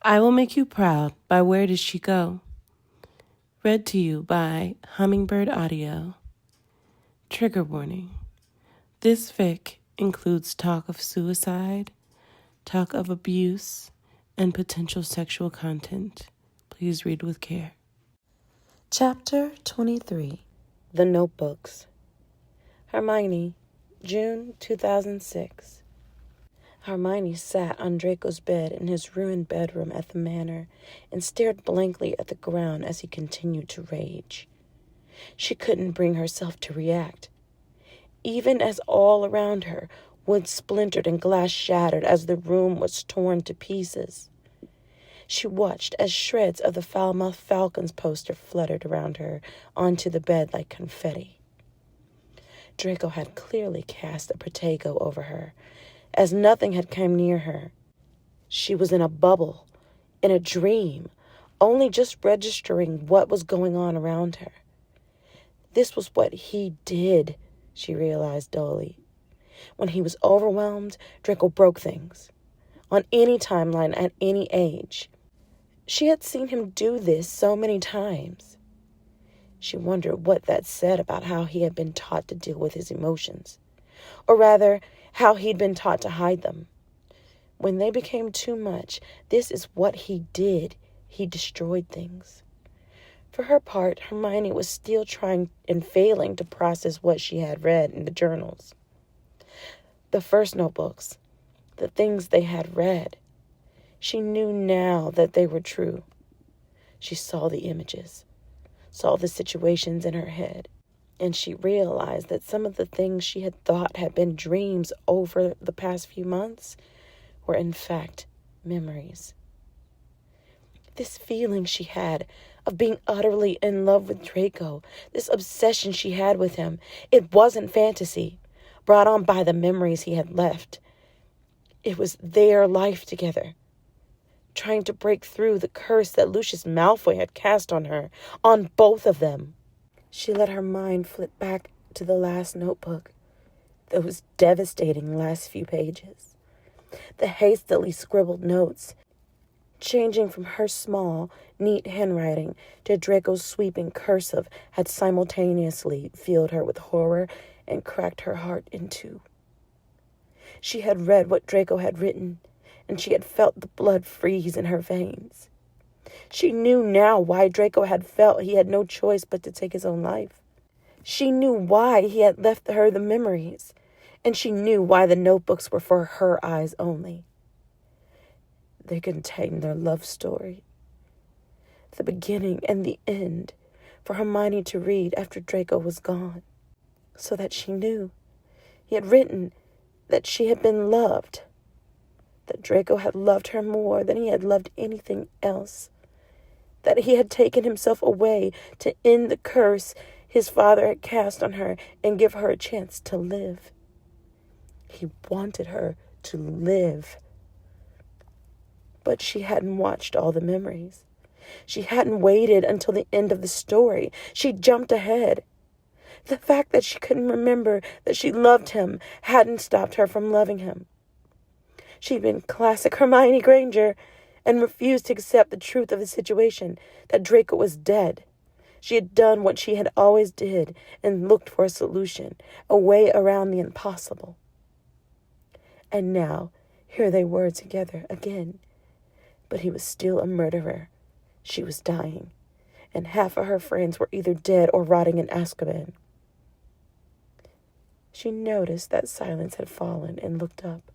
I Will Make You Proud by Wheredoesshego. Read to you by Hummingbird Audio. Trigger warning. This fic includes talk of suicide, talk of abuse, and potential sexual content. Please read with care. Chapter 23. The Notebooks. Hermione, June 2006. Hermione sat on Draco's bed in his ruined bedroom at the manor and stared blankly at the ground as he continued to rage. She couldn't bring herself to react. Even as all around her, wood splintered and glass shattered as the room was torn to pieces. She watched as shreds of the Foul-Mouthed Falcon's poster fluttered around her onto the bed like confetti. Draco had clearly cast a protego over her, as nothing had come near her. She was in a bubble, in a dream, only just registering what was going on around her. This was what he did, she realized dully. When he was overwhelmed, Draco broke things. On any timeline, at any age. She had seen him do this so many times. She wondered what that said about how he had been taught to deal with his emotions. Or rather, how he'd been taught to hide them. When they became too much, this is what he did. He destroyed things. For her part, Hermione was still trying and failing to process what she had read in the journals. The first notebooks, the things they had read. She knew now that they were true. She saw the images, saw the situations in her head. And she realized that some of the things she had thought had been dreams over the past few months were in fact memories. This feeling she had of being utterly in love with Draco, this obsession she had with him, it wasn't fantasy, brought on by the memories he had left. It was their life together, trying to break through the curse that Lucius Malfoy had cast on her, on both of them. She let her mind flit back to the last notebook, those devastating last few pages. The hastily scribbled notes, changing from her small, neat handwriting to Draco's sweeping cursive, had simultaneously filled her with horror and cracked her heart in two. She had read what Draco had written, and she had felt the blood freeze in her veins. She knew now why Draco had felt he had no choice but to take his own life. She knew why he had left her the memories, and she knew why the notebooks were for her eyes only. They contained their love story, the beginning and the end, for Hermione to read after Draco was gone, so that she knew. He had written that she had been loved, that Draco had loved her more than he had loved anything else, that he had taken himself away to end the curse his father had cast on her and give her a chance to live. He wanted her to live. But she hadn't watched all the memories. She hadn't waited until the end of the story. She jumped ahead. The fact that she couldn't remember that she loved him hadn't stopped her from loving him. She'd been classic Hermione Granger and refused to accept the truth of the situation, that Draco was dead. She had done what she had always did and looked for a solution, a way around the impossible. And now, here they were together again. But he was still a murderer. She was dying, and half of her friends were either dead or rotting in Azkaban. She noticed that silence had fallen and looked up.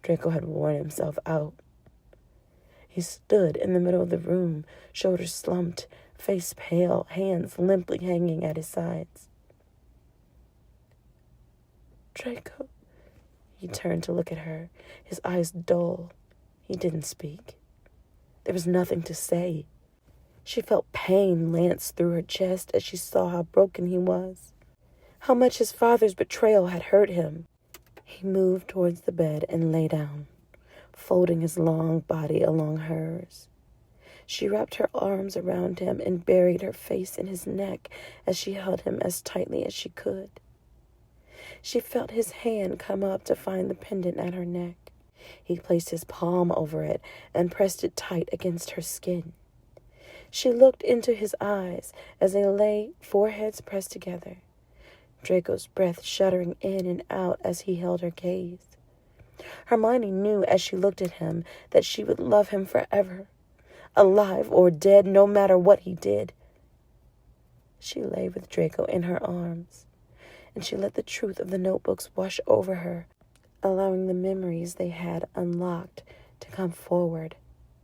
Draco had worn himself out. He stood in the middle of the room, shoulders slumped, face pale, hands limply hanging at his sides. Draco. He turned to look at her, his eyes dull. He didn't speak. There was nothing to say. She felt pain lance through her chest as she saw how broken he was, how much his father's betrayal had hurt him. He moved towards the bed and lay down, folding his long body along hers. She wrapped her arms around him and buried her face in his neck as she held him as tightly as she could. She felt his hand come up to find the pendant at her neck. He placed his palm over it and pressed it tight against her skin. She looked into his eyes as they lay, foreheads pressed together, Draco's breath shuddering in and out as he held her gaze. Hermione knew as she looked at him that she would love him forever, alive or dead, no matter what he did. She lay with Draco in her arms, and she let the truth of the notebooks wash over her, allowing the memories they had unlocked to come forward,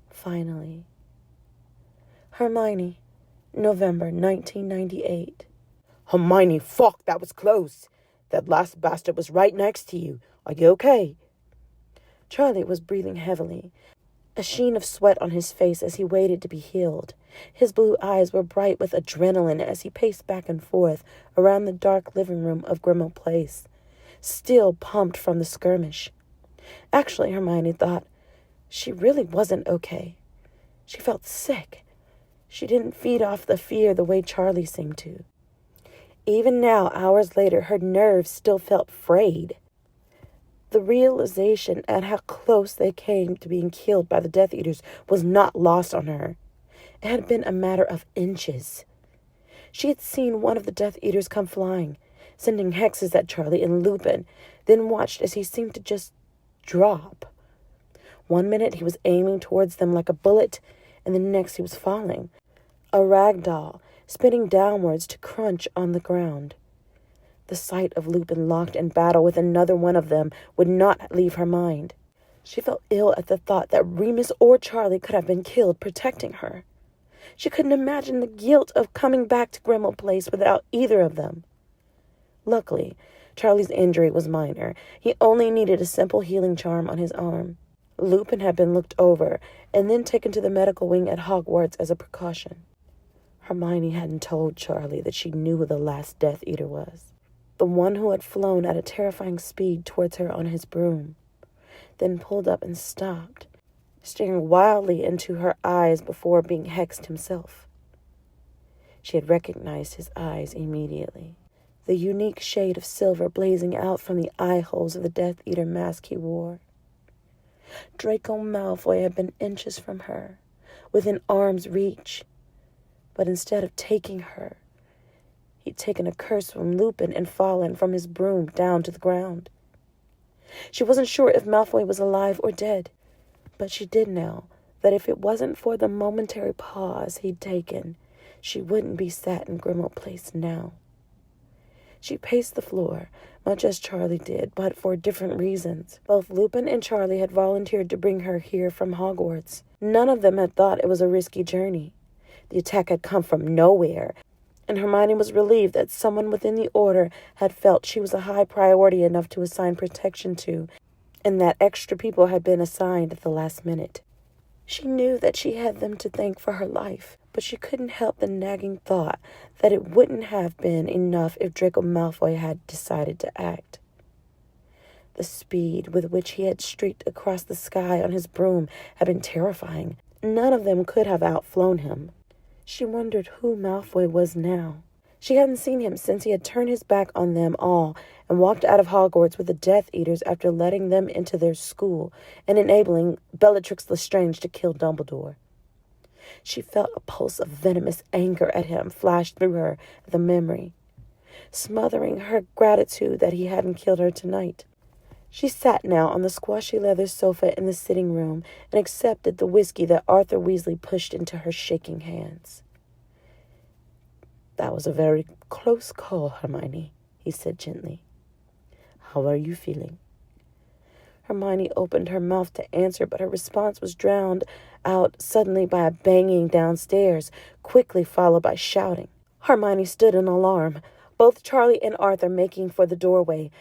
finally. Hermione, November 1998. Hermione, fuck, that was close. That last bastard was right next to you. Are you okay? Charlie was breathing heavily, a sheen of sweat on his face as he waited to be healed. His blue eyes were bright with adrenaline as he paced back and forth around the dark living room of Grimmauld Place, still pumped from the skirmish. Actually, Hermione thought, she really wasn't okay. She felt sick. She didn't feed off the fear the way Charlie seemed to. Even now, hours later, her nerves still felt frayed. The realization at how close they came to being killed by the Death Eaters was not lost on her. It had been a matter of inches. She had seen one of the Death Eaters come flying, sending hexes at Charlie and Lupin, then watched as he seemed to just drop. 1 minute he was aiming towards them like a bullet, and the next he was falling, a rag doll, spinning downwards to crunch on the ground. The sight of Lupin locked in battle with another one of them would not leave her mind. She felt ill at the thought that Remus or Charlie could have been killed protecting her. She couldn't imagine the guilt of coming back to Grimmauld Place without either of them. Luckily, Charlie's injury was minor. He only needed a simple healing charm on his arm. Lupin had been looked over and then taken to the medical wing at Hogwarts as a precaution. Hermione hadn't told Charlie that she knew who the last Death Eater was. The one who had flown at a terrifying speed towards her on his broom, then pulled up and stopped, staring wildly into her eyes before being hexed himself. She had recognized his eyes immediately, the unique shade of silver blazing out from the eye holes of the Death Eater mask he wore. Draco Malfoy had been inches from her, within arm's reach, but instead of taking her, he'd taken a curse from Lupin and fallen from his broom down to the ground. She wasn't sure if Malfoy was alive or dead, but she did know that if it wasn't for the momentary pause he'd taken, she wouldn't be sat in Grimmauld Place now. She paced the floor, much as Charlie did, but for different reasons. Both Lupin and Charlie had volunteered to bring her here from Hogwarts. None of them had thought it was a risky journey. The attack had come from nowhere, and Hermione was relieved that someone within the Order had felt she was a high priority enough to assign protection to, and that extra people had been assigned at the last minute. She knew that she had them to thank for her life, but she couldn't help the nagging thought that it wouldn't have been enough if Draco Malfoy had decided to act. The speed with which he had streaked across the sky on his broom had been terrifying. None of them could have outflown him. She wondered who Malfoy was now. She hadn't seen him since he had turned his back on them all and walked out of Hogwarts with the Death Eaters after letting them into their school and enabling Bellatrix Lestrange to kill Dumbledore. She felt a pulse of venomous anger at him flash through her at the memory, smothering her gratitude that he hadn't killed her tonight. She sat now on the squashy leather sofa in the sitting room and accepted the whiskey that Arthur Weasley pushed into her shaking hands. "That was a very close call, Hermione," he said gently. "How are you feeling?" Hermione opened her mouth to answer, but her response was drowned out suddenly by a banging downstairs, quickly followed by shouting. Hermione stood in alarm, both Charlie and Arthur making for the doorway,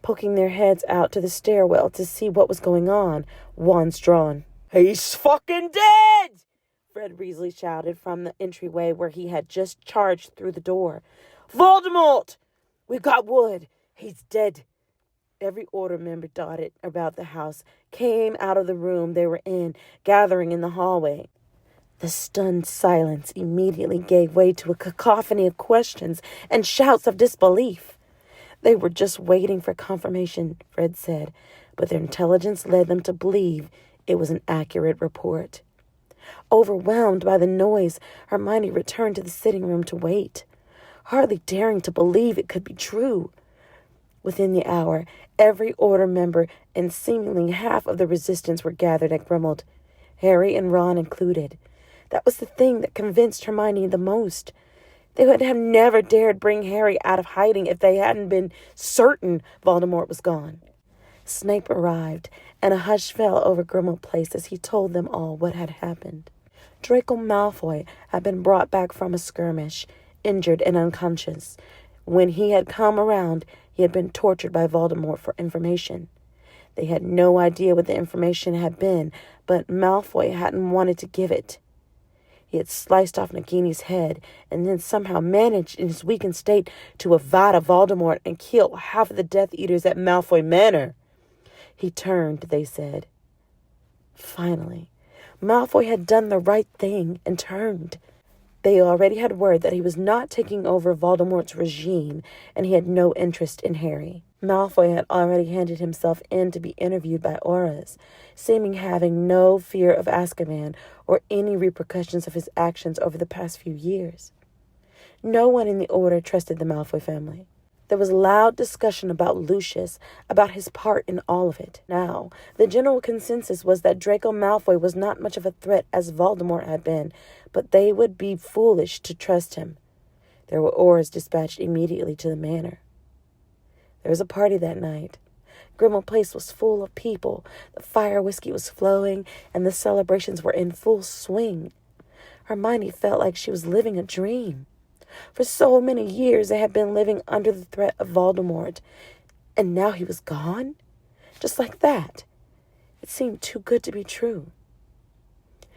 poking their heads out to the stairwell to see what was going on, wands drawn. "He's fucking dead!" Fred Weasley shouted from the entryway where he had just charged through the door. "Voldemort! We've got wood. He's dead." Every Order member dotted about the house came out of the room they were in, gathering in the hallway. The stunned silence immediately gave way to a cacophony of questions and shouts of disbelief. They were just waiting for confirmation, Fred said, but their intelligence led them to believe it was an accurate report. Overwhelmed by the noise, Hermione returned to the sitting room to wait, hardly daring to believe it could be true. Within the hour, every Order member and seemingly half of the Resistance were gathered at Grimmauld, Harry and Ron included. That was the thing that convinced Hermione the most. They would have never dared bring Harry out of hiding if they hadn't been certain Voldemort was gone. Snape arrived, and a hush fell over Grimmauld Place as he told them all what had happened. Draco Malfoy had been brought back from a skirmish, injured and unconscious. When he had come around, he had been tortured by Voldemort for information. They had no idea what the information had been, but Malfoy hadn't wanted to give it. He had sliced off Nagini's head and then somehow managed in his weakened state to Avada Voldemort and kill half of the Death Eaters at Malfoy Manor. He turned, they said. Finally, Malfoy had done the right thing and turned. They already had word that he was not taking over Voldemort's regime, and he had no interest in Harry. Malfoy had already handed himself in to be interviewed by Auras, seeming having no fear of Azkaban or any repercussions of his actions over the past few years. No one in the Order trusted the Malfoy family. There was loud discussion about Lucius, about his part in all of it. Now, the general consensus was that Draco Malfoy was not much of a threat as Voldemort had been, but they would be foolish to trust him. There were Auras dispatched immediately to the manor. There was a party that night. Grimmauld Place was full of people. The fire whiskey was flowing, and the celebrations were in full swing. Hermione felt like she was living a dream. For so many years they had been living under the threat of Voldemort, and now he was gone? Just like that. It seemed too good to be true.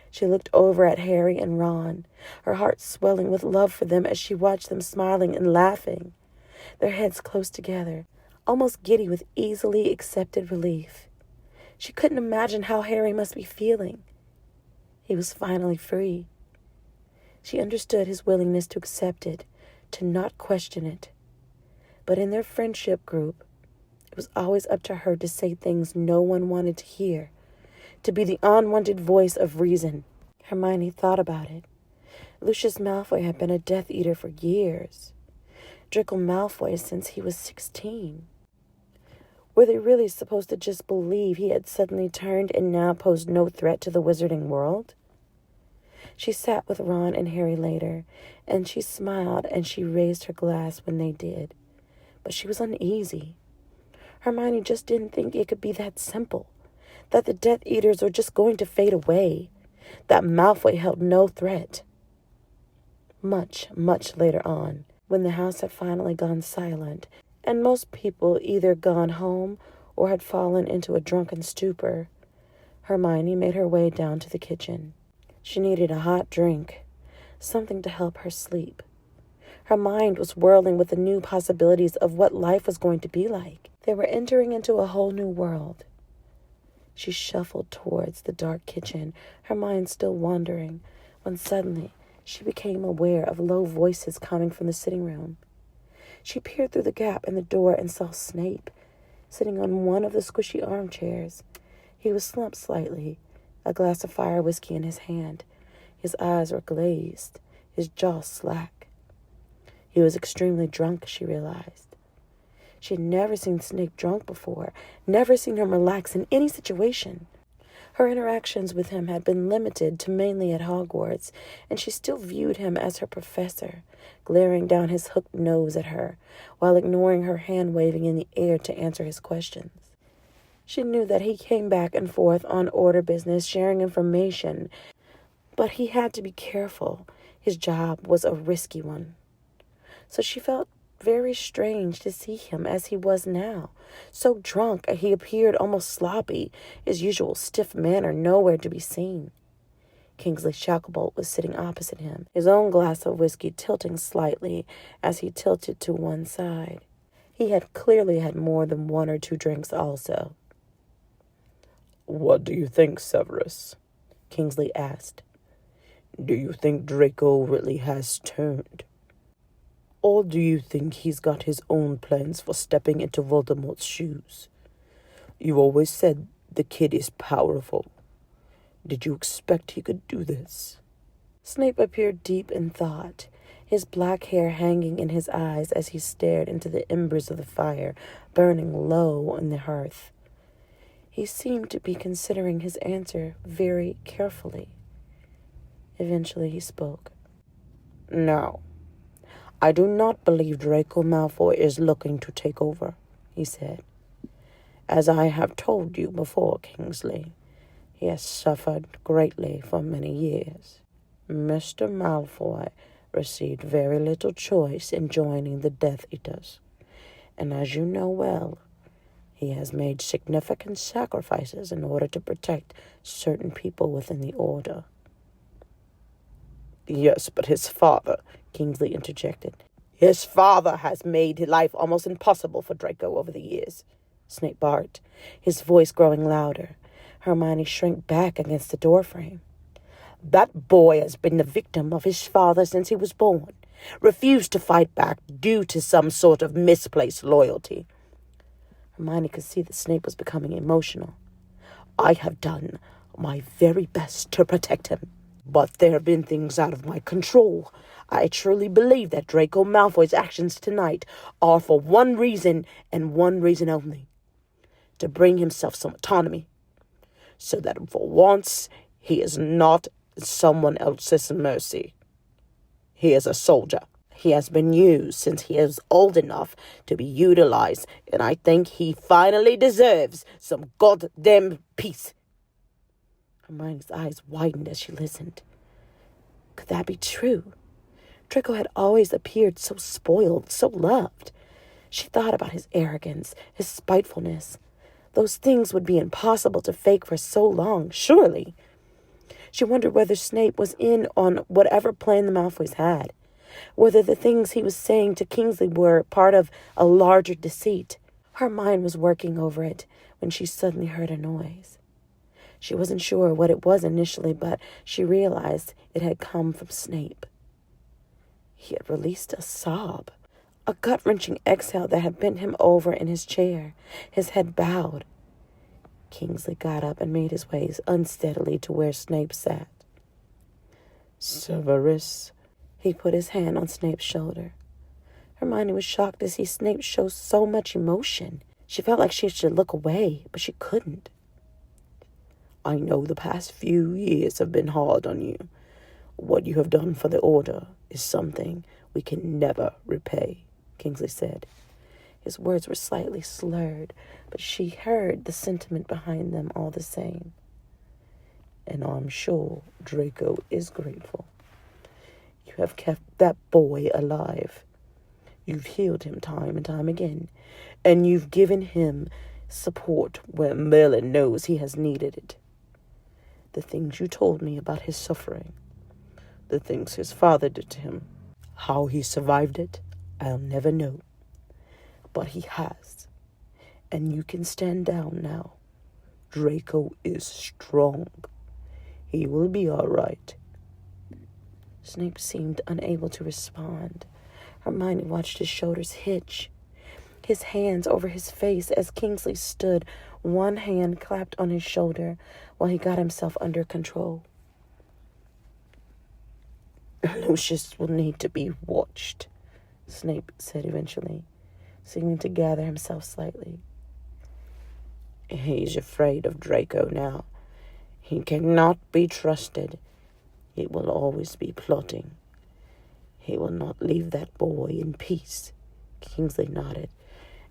She looked over at Harry and Ron, her heart swelling with love for them as she watched them smiling and laughing, their heads close together, almost giddy with easily accepted relief. She couldn't imagine how Harry must be feeling. He was finally free. She understood his willingness to accept it, to not question it. But in their friendship group, it was always up to her to say things no one wanted to hear, to be the unwanted voice of reason. Hermione thought about it. Lucius Malfoy had been a Death Eater for years. Draco Malfoy since he was 16. Were they really supposed to just believe he had suddenly turned and now posed no threat to the wizarding world? She sat with Ron and Harry later, and she smiled and she raised her glass when they did. But she was uneasy. Hermione just didn't think it could be that simple, that the Death Eaters were just going to fade away, that Malfoy held no threat. Much, much later on, when the house had finally gone silent, and most people either gone home or had fallen into a drunken stupor, Hermione made her way down to the kitchen. She needed a hot drink, something to help her sleep. Her mind was whirling with the new possibilities of what life was going to be like. They were entering into a whole new world. She shuffled towards the dark kitchen, her mind still wandering, when suddenly she became aware of low voices coming from the sitting room. She peered through the gap in the door and saw Snape, sitting on one of the squishy armchairs. He was slumped slightly, a glass of fire whiskey in his hand. His eyes were glazed, his jaw slack. He was extremely drunk, she realized. She had never seen Snape drunk before, never seen him relax in any situation. Her interactions with him had been limited to mainly at Hogwarts, and she still viewed him as her professor, glaring down his hooked nose at her, while ignoring her hand waving in the air to answer his questions. She knew that he came back and forth on Order business, sharing information, but he had to be careful. His job was a risky one. So she felt very strange to see him as he was now. So drunk, he appeared almost sloppy, his usual stiff manner nowhere to be seen. Kingsley Shacklebolt was sitting opposite him, his own glass of whiskey tilting slightly as he tilted to one side. He had clearly had more than one or two drinks also. "What do you think, Severus?" Kingsley asked. "Do you think Draco really has turned? Or do you think he's got his own plans for stepping into Voldemort's shoes? You always said the kid is powerful. Did you expect he could do this? Snape appeared deep in thought, his black hair hanging in his eyes as he stared into the embers of the fire burning low on the hearth. He seemed to be considering his answer very carefully. Eventually he spoke. No, I do not believe Draco Malfoy is looking to take over, he said. As I have told you before, Kingsley, he has suffered greatly for many years. Mr. Malfoy received very little choice in joining the Death Eaters, and as you know well, he has made significant sacrifices in order to protect certain people within the Order. Yes, but his father, Kingsley interjected. His father has made life almost impossible for Draco over the years, Snape barked, his voice growing louder. Hermione shrank back against the doorframe. That boy has been the victim of his father since he was born, refused to fight back due to some sort of misplaced loyalty. Hermione could see that Snape was becoming emotional. I have done my very best to protect him, but there have been things out of my control. I truly believe that Draco Malfoy's actions tonight are for one reason and one reason only: to bring himself some autonomy, so that for once he is not someone else's mercy. He is a soldier. He has been used since he is old enough to be utilized, and I think he finally deserves some goddamn peace. Hermione's eyes widened as she listened. Could that be true? Draco had always appeared so spoiled, so loved. She thought about his arrogance, his spitefulness. Those things would be impossible to fake for so long, surely. She wondered whether Snape was in on whatever plan the Malfoys had, whether the things he was saying to Kingsley were part of a larger deceit. Her mind was working over it when she suddenly heard a noise. She wasn't sure what it was initially, but she realized it had come from Snape. He had released a sob, a gut-wrenching exhale that had bent him over in his chair, his head bowed. Kingsley got up and made his way unsteadily to where Snape sat. Severus. He put his hand on Snape's shoulder. Hermione was shocked to see Snape show so much emotion. She felt like she should look away, but she couldn't. I know the past few years have been hard on you. What you have done for the Order is something we can never repay, Kingsley said. His words were slightly slurred, but she heard the sentiment behind them all the same. And I'm sure Draco is grateful. You have kept that boy alive. You've healed him time and time again, and you've given him support where Merlin knows he has needed it. The things you told me about his suffering, the things his father did to him, how he survived it, I'll never know. But he has, and you can stand down now. Draco is strong. He will be all right. Snape seemed unable to respond. Hermione watched his shoulders hitch, his hands over his face as Kingsley stood, one hand clapped on his shoulder while he got himself under control. Lucius will need to be watched, Snape said eventually, seeming to gather himself slightly. He's afraid of Draco now. He cannot be trusted. He will always be plotting. He will not leave that boy in peace. Kingsley nodded,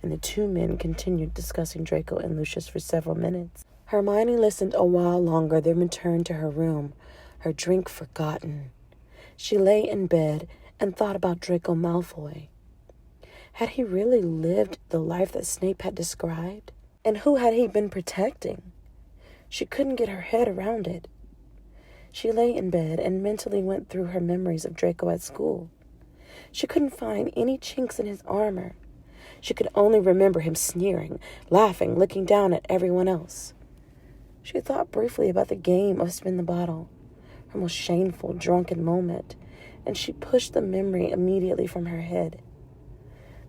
and the two men continued discussing Draco and Lucius for several minutes. Hermione listened a while longer, then returned to her room, her drink forgotten. She lay in bed and thought about Draco Malfoy. Had he really lived the life that Snape had described? And who had he been protecting? She couldn't get her head around it. She lay in bed and mentally went through her memories of Draco at school. She couldn't find any chinks in his armor. She could only remember him sneering, laughing, looking down at everyone else. She thought briefly about the game of Spin the Bottle, her most shameful, drunken moment, and she pushed the memory immediately from her head.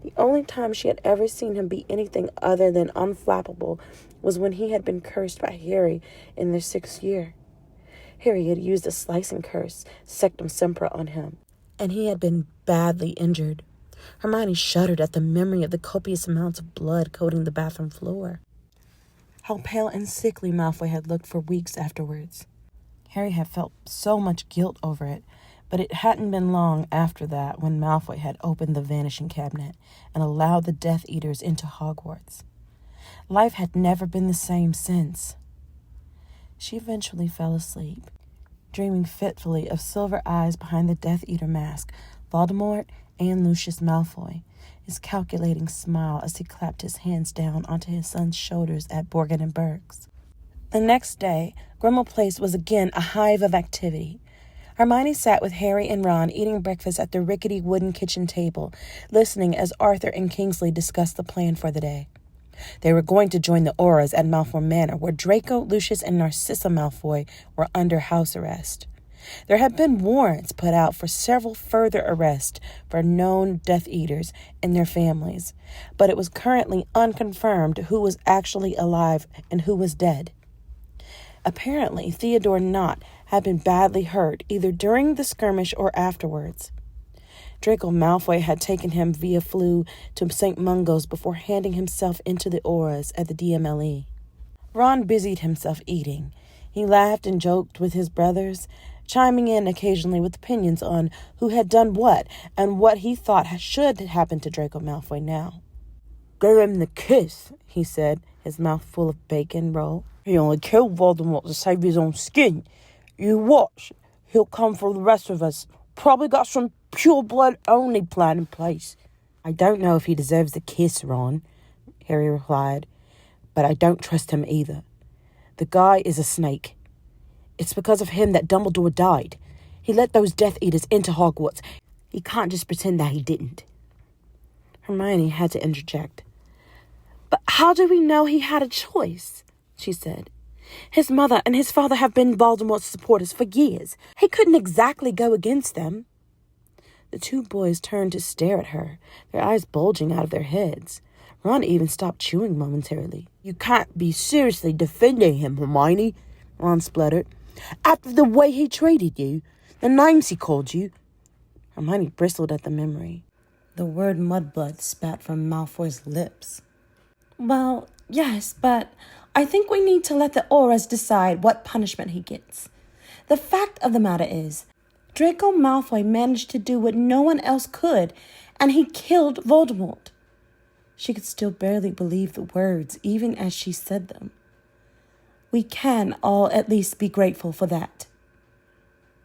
The only time she had ever seen him be anything other than unflappable was when he had been cursed by Harry in their 6th year. Harry had used a slicing curse, Sectum Sempra, on him, and he had been badly injured. Hermione shuddered at the memory of the copious amounts of blood coating the bathroom floor. How pale and sickly Malfoy had looked for weeks afterwards. Harry had felt so much guilt over it, but it hadn't been long after that when Malfoy had opened the Vanishing Cabinet and allowed the Death Eaters into Hogwarts. Life had never been the same since. She eventually fell asleep, dreaming fitfully of silver eyes behind the Death Eater mask, Voldemort and Lucius Malfoy, his calculating smile as he clapped his hands down onto his son's shoulders at Borgin and Burke's. The next day, Grimmauld Place was again a hive of activity. Hermione sat with Harry and Ron eating breakfast at the rickety wooden kitchen table, listening as Arthur and Kingsley discussed the plan for the day. They were going to join the Auras at Malfoy Manor, where Draco, Lucius, and Narcissa Malfoy were under house arrest. There had been warrants put out for several further arrests for known Death Eaters and their families, but it was currently unconfirmed who was actually alive and who was dead. Apparently, Theodore Knott had been badly hurt either during the skirmish or afterwards. Draco Malfoy had taken him via flu to St. Mungo's before handing himself into the Auras at the DMLE. Ron busied himself eating. He laughed and joked with his brothers, chiming in occasionally with opinions on who had done what and what he thought should happen to Draco Malfoy now. "Give him the kiss," he said, his mouth full of bacon roll. "He only killed Voldemort to save his own skin. You watch. He'll come for the rest of us. Probably got some pure blood only plan in place." "I don't know if he deserves the kiss, Ron," Harry replied, "but I don't trust him either. The guy is a snake. It's because of him that Dumbledore died. He let those Death Eaters into Hogwarts. He can't just pretend that he didn't." Hermione had to interject. "But how do we know he had a choice?" she said. "His mother and his father have been Voldemort's supporters for years. He couldn't exactly go against them." The two boys turned to stare at her, their eyes bulging out of their heads. Ron even stopped chewing momentarily. "You can't be seriously defending him, Hermione," Ron spluttered. "After the way he treated you, the names he called you." Hermione bristled at the memory. The word mudblood spat from Malfoy's lips. "Well, yes, but I think we need to let the Auras decide what punishment he gets. The fact of the matter is, Draco Malfoy managed to do what no one else could, and he killed Voldemort." She could still barely believe the words, even as she said them. "We can all at least be grateful for that."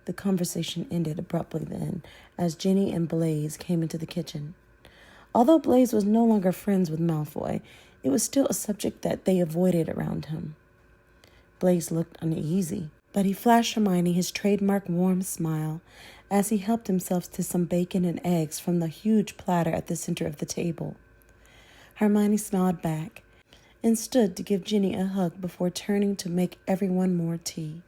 The conversation ended abruptly then, as Ginny and Blaise came into the kitchen. Although Blaise was no longer friends with Malfoy, it was still a subject that they avoided around him. Blaise looked uneasy, but he flashed Hermione his trademark warm smile as he helped himself to some bacon and eggs from the huge platter at the center of the table. Hermione smiled back and stood to give Ginny a hug before turning to make everyone more tea.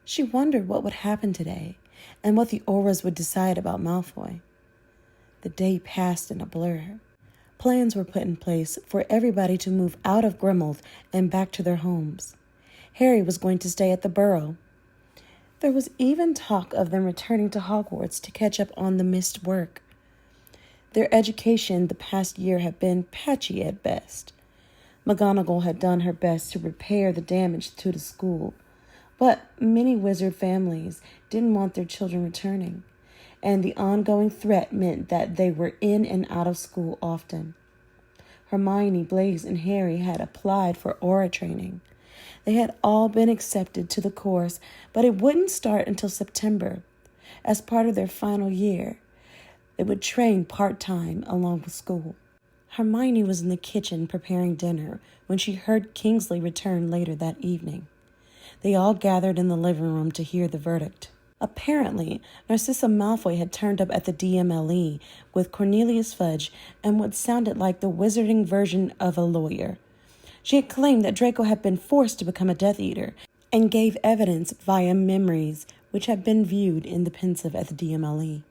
She wondered what would happen today and what the Auras would decide about Malfoy. The day passed in a blur. Plans were put in place for everybody to move out of Grimmauld and back to their homes. Harry was going to stay at the Burrow. There was even talk of them returning to Hogwarts to catch up on the missed work. Their education the past year had been patchy at best. McGonagall had done her best to repair the damage to the school, but many wizard families didn't want their children returning, and the ongoing threat meant that they were in and out of school often. Hermione, Blaise, and Harry had applied for aura training. They had all been accepted to the course, but it wouldn't start until September. As part of their final year, they would train part-time along with school. Hermione was in the kitchen preparing dinner when she heard Kingsley return later that evening. They all gathered in the living room to hear the verdict. Apparently, Narcissa Malfoy had turned up at the DMLE with Cornelius Fudge and what sounded like the wizarding version of a lawyer. She had claimed that Draco had been forced to become a Death Eater and gave evidence via memories which had been viewed in the pensive at the DMLE.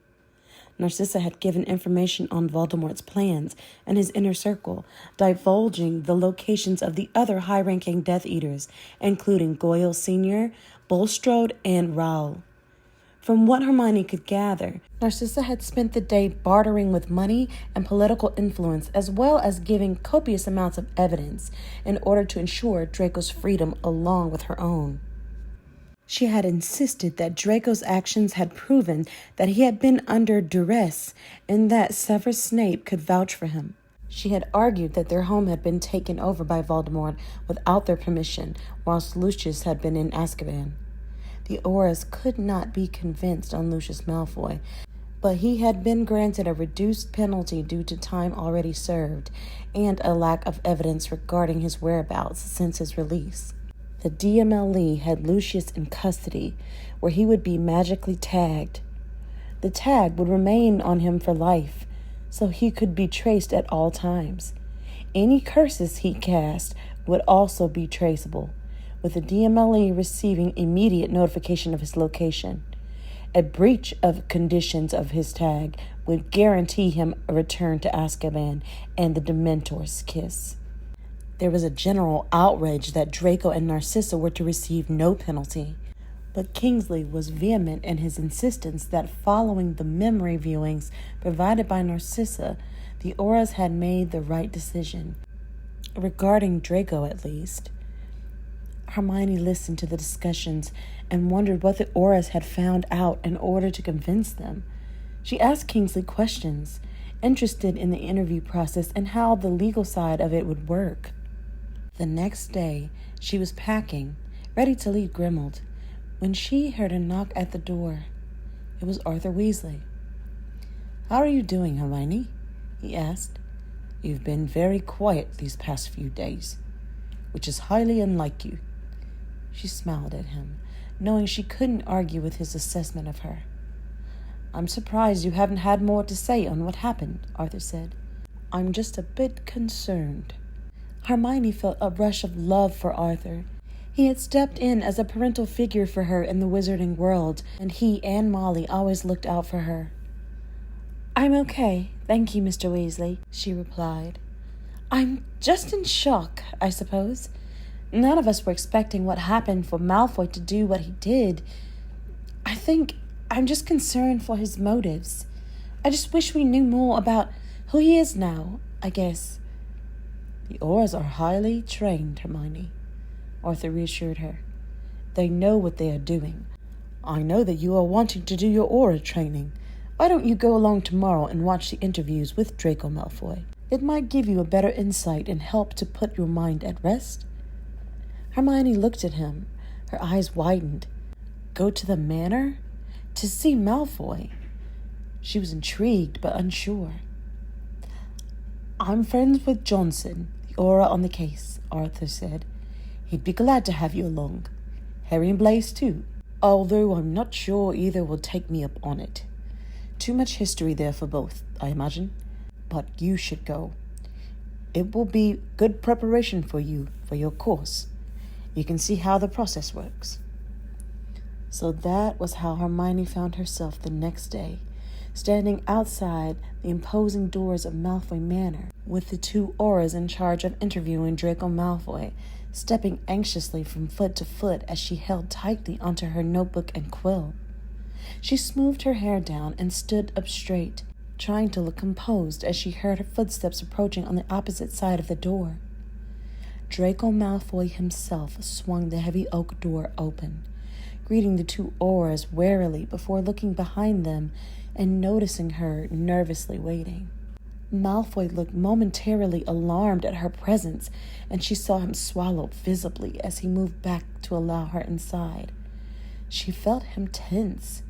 Narcissa had given information on Voldemort's plans and his inner circle, divulging the locations of the other high-ranking Death Eaters, including Goyle Sr., Bulstrode, and Raoul. From what Hermione could gather, Narcissa had spent the day bartering with money and political influence, as well as giving copious amounts of evidence in order to ensure Draco's freedom along with her own. She had insisted that Draco's actions had proven that he had been under duress and that Severus Snape could vouch for him. She had argued that their home had been taken over by Voldemort without their permission, whilst Lucius had been in Azkaban. The Aurors could not be convinced on Lucius Malfoy, but he had been granted a reduced penalty due to time already served and a lack of evidence regarding his whereabouts since his release. The DMLE had Lucius in custody, where he would be magically tagged. The tag would remain on him for life, so he could be traced at all times. Any curses he cast would also be traceable, with the DMLE receiving immediate notification of his location. A breach of conditions of his tag would guarantee him a return to Azkaban and the Dementor's kiss. There was a general outrage that Draco and Narcissa were to receive no penalty, but Kingsley was vehement in his insistence that following the memory viewings provided by Narcissa, the Aurors had made the right decision. Regarding Draco, at least. Hermione listened to the discussions and wondered what the Aurors had found out in order to convince them. She asked Kingsley questions, interested in the interview process and how the legal side of it would work. The next day, she was packing, ready to leave Grimmauld, when she heard a knock at the door. It was Arthur Weasley. "How are you doing, Hermione?" he asked. "You've been very quiet these past few days, which is highly unlike you." She smiled at him, knowing she couldn't argue with his assessment of her. "I'm surprised you haven't had more to say on what happened," Arthur said. "I'm just a bit concerned." Hermione felt a rush of love for Arthur. He had stepped in as a parental figure for her in the wizarding world, and he and Molly always looked out for her. "I'm okay, thank you, Mr. Weasley," she replied. "I'm just in shock, I suppose. None of us were expecting what happened for Malfoy to do what he did. I think I'm just concerned for his motives. I just wish we knew more about who he is now, I guess." "The Aurors are highly trained, Hermione," Arthur reassured her. "They know what they are doing. I know that you are wanting to do your Aura training. Why don't you go along tomorrow and watch the interviews with Draco Malfoy? It might give you a better insight and help to put your mind at rest." Hermione looked at him. Her eyes widened. Go to the manor? To see Malfoy? She was intrigued but unsure. "I'm friends with Johnson, the Aura on the case," Arthur said. "He'd be glad to have you along. Harry and Blaise too, although I'm not sure either will take me up on it. Too much history there for both, I imagine. But you should go. It will be good preparation for you for your course. You can see how the process works." So that was how Hermione found herself the next day, standing outside the imposing doors of Malfoy Manor, with the two Aurors in charge of interviewing Draco Malfoy, stepping anxiously from foot to foot as she held tightly onto her notebook and quill. She smoothed her hair down and stood up straight, trying to look composed as she heard her footsteps approaching on the opposite side of the door. Draco Malfoy himself swung the heavy oak door open, greeting the two Aurors warily before looking behind them and noticing her nervously waiting. Malfoy looked momentarily alarmed at her presence, and she saw him swallow visibly as he moved back to allow her inside. She felt him tense.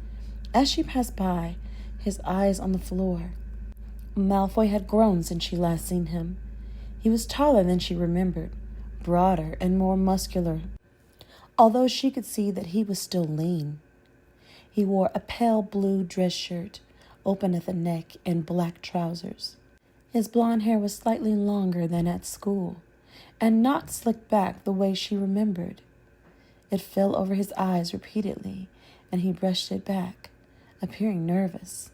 As she passed by, his eyes on the floor. Malfoy had grown since she last seen him. He was taller than she remembered, broader and more muscular, although she could see that he was still lean. He wore a pale blue dress shirt, open at the neck, and black trousers. His blonde hair was slightly longer than at school, and not slicked back the way she remembered. It fell over his eyes repeatedly, and he brushed it back, appearing nervous.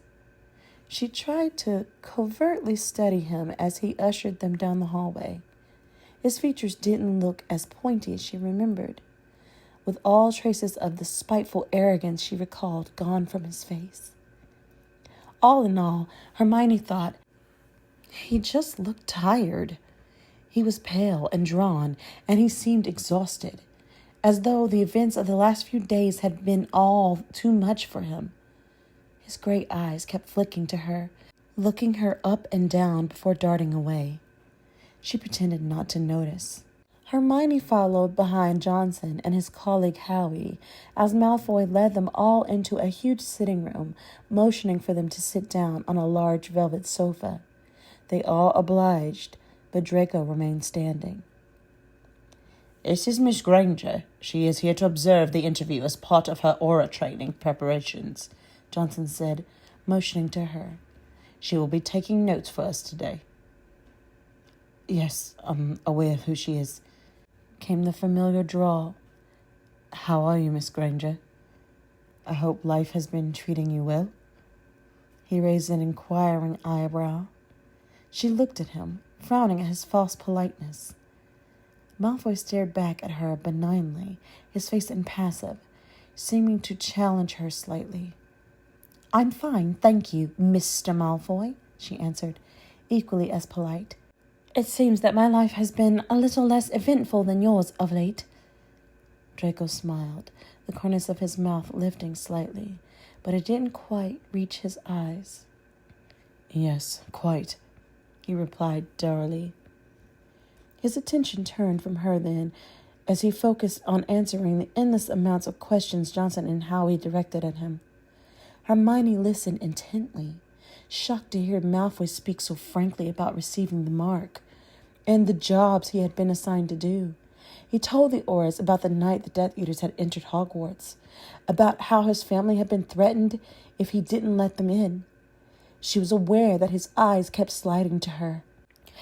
She tried to covertly study him as he ushered them down the hallway. His features didn't look as pointy as she remembered, with all traces of the spiteful arrogance she recalled gone from his face. All in all, Hermione thought, he just looked tired. He was pale and drawn, and he seemed exhausted, as though the events of the last few days had been all too much for him. His gray eyes kept flicking to her, looking her up and down before darting away. She pretended not to notice. Hermione followed behind Johnson and his colleague Howie as Malfoy led them all into a huge sitting room, motioning for them to sit down on a large velvet sofa. They all obliged, but Draco remained standing. This is Miss Granger. She is here to observe the interview as part of her aura training preparations, Johnson said, motioning to her. She will be taking notes for us today. Yes, I'm aware of who she is, came the familiar drawl. How are you, Miss Granger? I hope life has been treating you well. He raised an inquiring eyebrow. She looked at him, frowning at his false politeness. Malfoy stared back at her benignly, his face impassive, seeming to challenge her slightly. I'm fine, thank you, Mr. Malfoy, she answered, equally as polite. It seems that my life has been a little less eventful than yours of late. Draco smiled, the corners of his mouth lifting slightly, but it didn't quite reach his eyes. Yes, quite, he replied dourly. His attention turned from her then, as he focused on answering the endless amounts of questions Johnson and Howie directed at him. Hermione listened intently, shocked to hear Malfoy speak so frankly about receiving the mark and the jobs he had been assigned to do. He told the Aurors about the night the Death Eaters had entered Hogwarts, about how his family had been threatened if he didn't let them in. She was aware that his eyes kept sliding to her.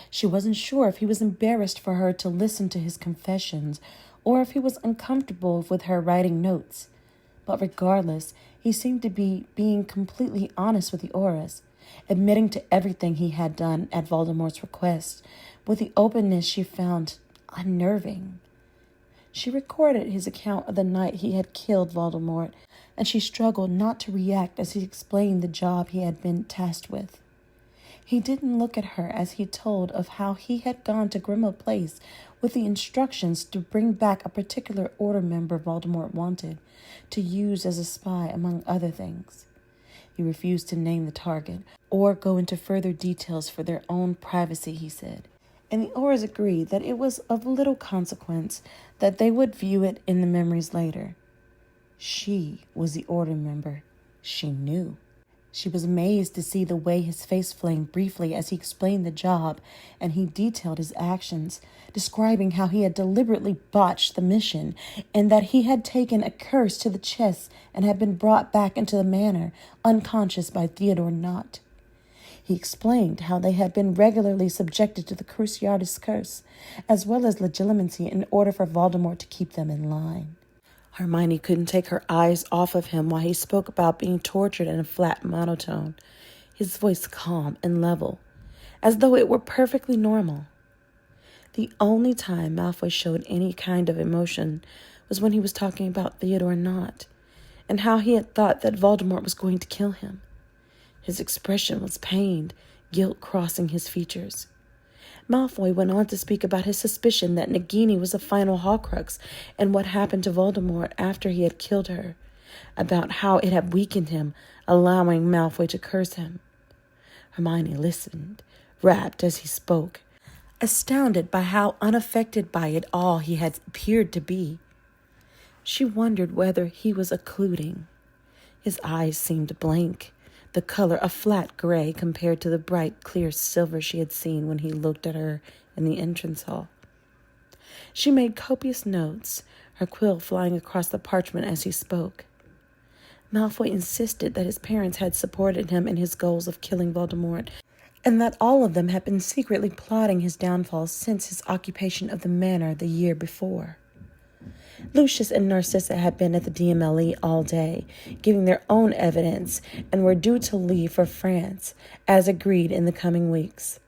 She wasn't sure if he was embarrassed for her to listen to his confessions or if he was uncomfortable with her writing notes. But regardless, he seemed to be being completely honest with the Aurors, admitting to everything he had done at Voldemort's request, with the openness she found unnerving. She recorded his account of the night he had killed Voldemort, and she struggled not to react as he explained the job he had been tasked with. He didn't look at her as he told of how he had gone to Grimmauld Place with the instructions to bring back a particular Order member Voldemort wanted, to use as a spy, among other things. He refused to name the target or go into further details for their own privacy, he said, and the Aurors agreed that it was of little consequence, that they would view it in the memories later. She was the Order member. She knew. She was amazed to see the way his face flamed briefly as he explained the job, and he detailed his actions, describing how he had deliberately botched the mission, and that he had taken a curse to the chest and had been brought back into the manor, unconscious by Theodore Nott. He explained how they had been regularly subjected to the Cruciatus curse, as well as legitimacy, in order for Voldemort to keep them in line. Hermione couldn't take her eyes off of him while he spoke about being tortured in a flat monotone, his voice calm and level, as though it were perfectly normal. The only time Malfoy showed any kind of emotion was when he was talking about Theodore Nott, and how he had thought that Voldemort was going to kill him. His expression was pained, guilt crossing his features. Malfoy went on to speak about his suspicion that Nagini was a final Horcrux and what happened to Voldemort after he had killed her, about how it had weakened him, allowing Malfoy to curse him. Hermione listened, rapt as he spoke, astounded by how unaffected by it all he had appeared to be. She wondered whether he was occluding. His eyes seemed blank, the color a flat gray compared to the bright, clear silver she had seen when he looked at her in the entrance hall. She made copious notes, her quill flying across the parchment as he spoke. Malfoy insisted that his parents had supported him in his goals of killing Voldemort, and that all of them had been secretly plotting his downfall since his occupation of the manor the year before. Lucius and Narcissa had been at the DMLE all day, giving their own evidence, and were due to leave for France, as agreed in the coming weeks.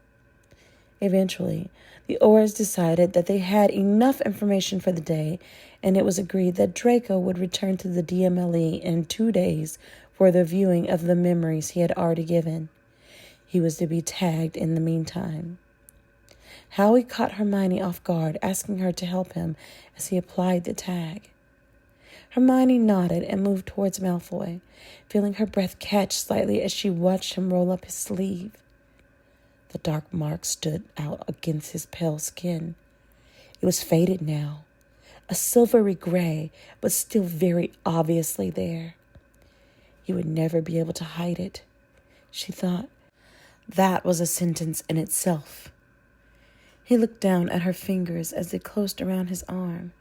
Eventually, the Orrs decided that they had enough information for the day, and it was agreed that Draco would return to the DMLE in 2 days for the viewing of the memories he had already given. He was to be tagged in the meantime. Howie caught Hermione off guard, asking her to help him as he applied the tag. Hermione nodded and moved towards Malfoy, feeling her breath catch slightly as she watched him roll up his sleeve. The dark mark stood out against his pale skin. It was faded now, a silvery gray, but still very obviously there. He would never be able to hide it, she thought. That was a sentence in itself. He looked down at her fingers as they closed around his arm,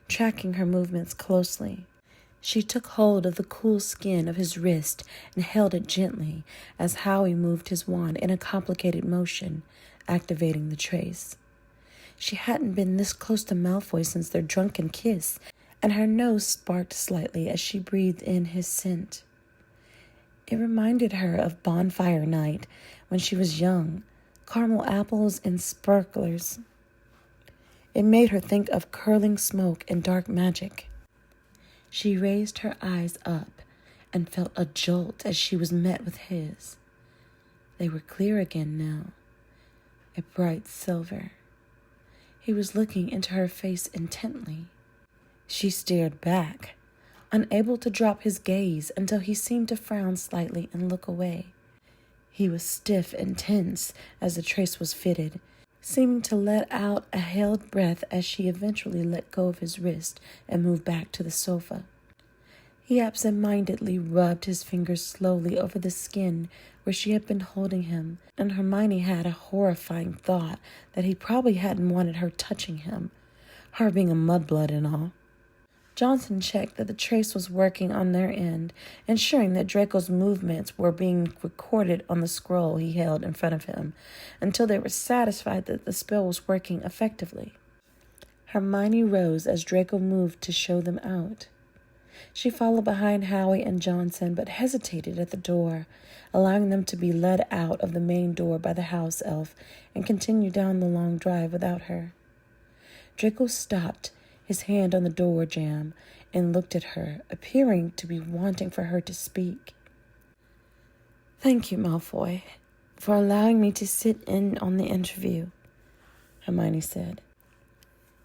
tracking her movements closely. She took hold of the cool skin of his wrist and held it gently as Howie moved his wand in a complicated motion, activating the trace. She hadn't been this close to Malfoy since their drunken kiss, and her nose sparked slightly as she breathed in his scent. It reminded her of bonfire night when she was young, caramel apples and sparklers. It made her think of curling smoke and dark magic. She raised her eyes up and felt a jolt as she was met with his. They were clear again now, a bright silver. He was looking into her face intently. She stared back, unable to drop his gaze until he seemed to frown slightly and look away. He was stiff and tense as the trace was fitted, seeming to let out a held breath as she eventually let go of his wrist and moved back to the sofa. He absent-mindedly rubbed his fingers slowly over the skin where she had been holding him, and Hermione had a horrifying thought that he probably hadn't wanted her touching him, her being a mudblood and all. Johnson checked that the trace was working on their end, ensuring that Draco's movements were being recorded on the scroll he held in front of him, until they were satisfied that the spell was working effectively. Hermione rose as Draco moved to show them out. She followed behind Howie and Johnson, but hesitated at the door, allowing them to be led out of the main door by the house elf and continue down the long drive without her. Draco stopped, his hand on the door jamb, and looked at her, appearing to be wanting for her to speak. "Thank you, Malfoy, for allowing me to sit in on the interview," Hermione said.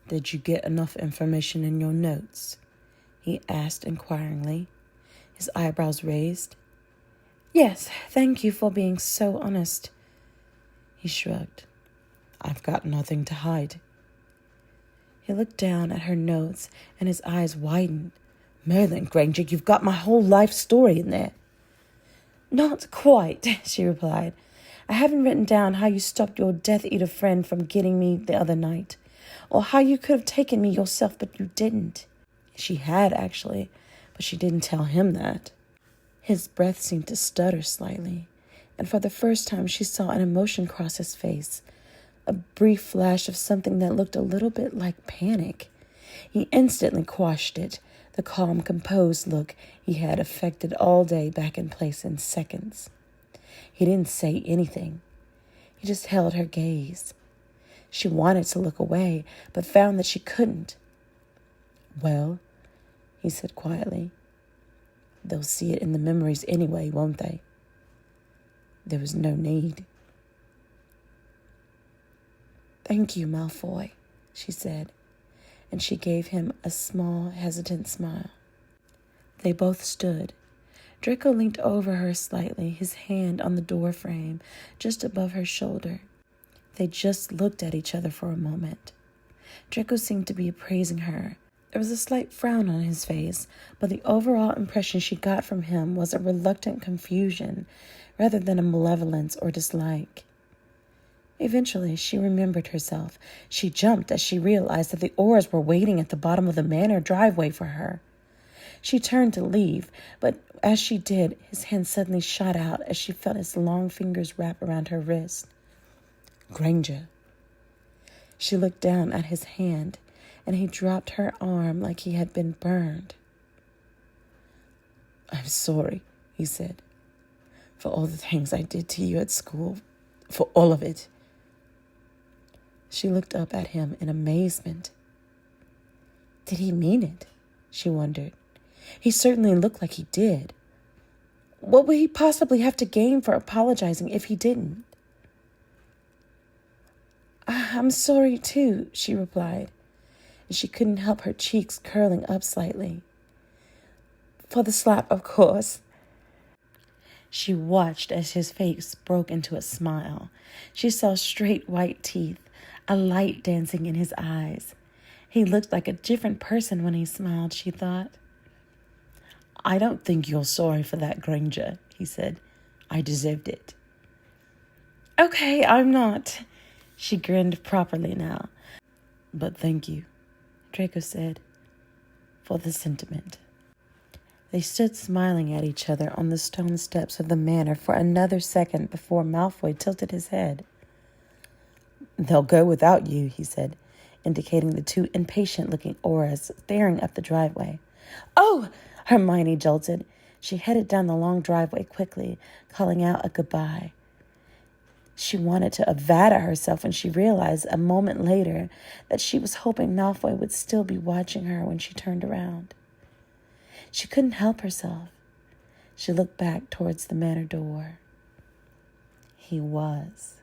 "Did you get enough information in your notes?" he asked inquiringly, his eyebrows raised. "Yes, thank you for being so honest." He shrugged. "I've got nothing to hide." He looked down at her notes, and his eyes widened. "Merlin Granger, you've got my whole life story in there." "Not quite," she replied. "I haven't written down how you stopped your Death Eater friend from getting me the other night, or how you could have taken me yourself, but you didn't." She had, actually, but she didn't tell him that. His breath seemed to stutter slightly, and for the first time she saw an emotion cross his face, a brief flash of something that looked a little bit like panic. He instantly quashed it, the calm, composed look he had affected all day back in place in seconds. He didn't say anything. He just held her gaze. She wanted to look away, but found that she couldn't. "Well," he said quietly, "they'll see it in the memories anyway, won't they? There was no need." "Thank you, Malfoy," she said, and she gave him a small, hesitant smile. They both stood. Draco leaned over her slightly, his hand on the door frame, just above her shoulder. They just looked at each other for a moment. Draco seemed to be appraising her. There was a slight frown on his face, but the overall impression she got from him was a reluctant confusion, rather than a malevolence or dislike. Eventually, she remembered herself. She jumped as she realized that the Orrs were waiting at the bottom of the manor driveway for her. She turned to leave, but as she did, his hand suddenly shot out as she felt his long fingers wrap around her wrist. "Granger." She looked down at his hand, and he dropped her arm like he had been burned. "I'm sorry," he said, "for all the things I did to you at school, for all of it." She looked up at him in amazement. Did he mean it? She wondered. He certainly looked like he did. What would he possibly have to gain for apologizing if he didn't? "I'm sorry too," she replied, and she couldn't help her cheeks curling up slightly. "For the slap, of course." She watched as his face broke into a smile. She saw straight white teeth, a light dancing in his eyes. He looked like a different person when he smiled, she thought. "I don't think you're sorry for that, Granger," he said. "I deserved it." "Okay, I'm not." She grinned properly now. "But thank you," Draco said, "for the sentiment." They stood smiling at each other on the stone steps of the manor for another second before Malfoy tilted his head. "They'll go without you," he said, indicating the two impatient-looking auras staring up the driveway. "Oh!" Hermione jolted. She headed down the long driveway quickly, calling out a goodbye. She wanted to avada herself when she realized a moment later that she was hoping Malfoy would still be watching her when she turned around. She couldn't help herself. She looked back towards the manor door. He was.